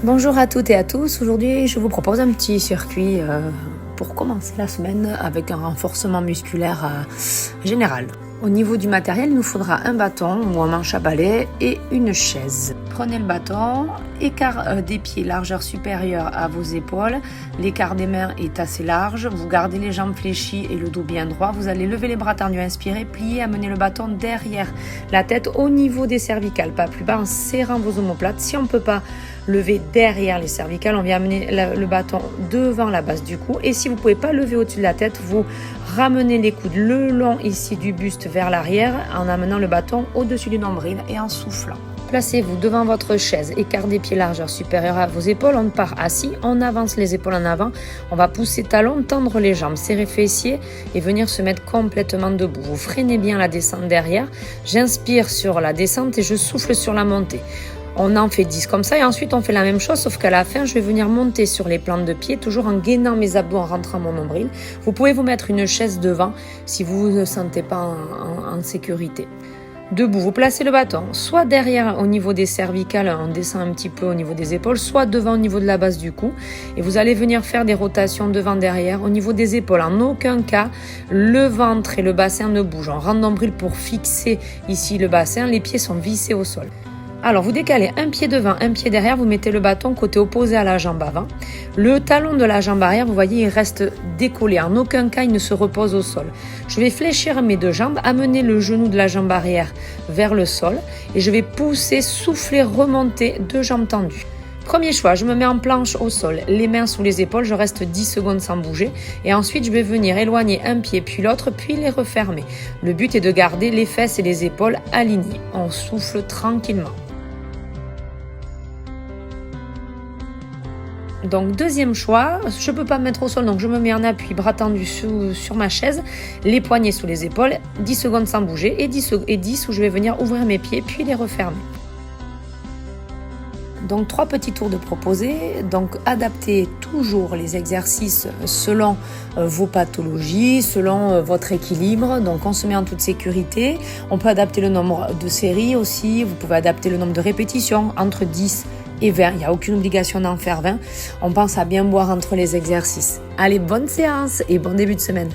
Bonjour à toutes et à tous, aujourd'hui je vous propose un petit circuit pour commencer la semaine avec un renforcement musculaire général. Au niveau du matériel, il nous faudra un bâton ou un manche à balai et une chaise. Prenez le bâton, écart des pieds, largeur supérieure à vos épaules, l'écart des mains est assez large, vous gardez les jambes fléchies et le dos bien droit, vous allez lever les bras tendus, inspirer, plier, amener le bâton derrière la tête au niveau des cervicales, pas plus bas en serrant vos omoplates. Si on ne peut pas lever derrière les cervicales, on vient amener le bâton devant la base du cou, et si vous ne pouvez pas lever au-dessus de la tête, vous ramenez les coudes le long ici du buste vers l'arrière en amenant le bâton au-dessus du nombril et en soufflant. Placez-vous devant votre chaise, écart des pieds largeur supérieure à vos épaules, on part assis, on avance les épaules en avant, on va pousser talons, tendre les jambes, serrer fessiers et venir se mettre complètement debout. Vous freinez bien la descente derrière, j'inspire sur la descente et je souffle sur la montée. On en fait 10 comme ça et ensuite on fait la même chose, sauf qu'à la fin je vais venir monter sur les plantes de pied, toujours en gainant mes abdos, en rentrant mon nombril. Vous pouvez vous mettre une chaise devant si vous ne vous sentez pas en sécurité. Debout, vous placez le bâton soit derrière au niveau des cervicales, on descend un petit peu au niveau des épaules, soit devant au niveau de la base du cou. Et vous allez venir faire des rotations devant-derrière au niveau des épaules. En aucun cas, le ventre et le bassin ne bougent. On rentre nombril pour fixer ici le bassin, les pieds sont vissés au sol. Alors vous décalez un pied devant, un pied derrière, vous mettez le bâton côté opposé à la jambe avant. Le talon de la jambe arrière, vous voyez, il reste décollé. En aucun cas, il ne se repose au sol. Je vais fléchir mes deux jambes, amener le genou de la jambe arrière vers le sol et je vais pousser, souffler, remonter, deux jambes tendues. Premier choix, je me mets en planche au sol, les mains sous les épaules, je reste 10 secondes sans bouger et ensuite je vais venir éloigner un pied puis l'autre puis les refermer. Le but est de garder les fesses et les épaules alignées. On souffle tranquillement. Donc deuxième choix, je ne peux pas me mettre au sol, donc je me mets en appui, bras tendus sur ma chaise, les poignets sous les épaules, 10 secondes sans bouger et 10 où je vais venir ouvrir mes pieds puis les refermer. Donc 3 petits tours de proposés, donc adaptez toujours les exercices selon vos pathologies, selon votre équilibre, donc on se met en toute sécurité. On peut adapter le nombre de séries aussi, vous pouvez adapter le nombre de répétitions entre 10 et 20, il n'y a aucune obligation d'en faire 20. On pense à bien boire entre les exercices. Allez, bonne séance et bon début de semaine.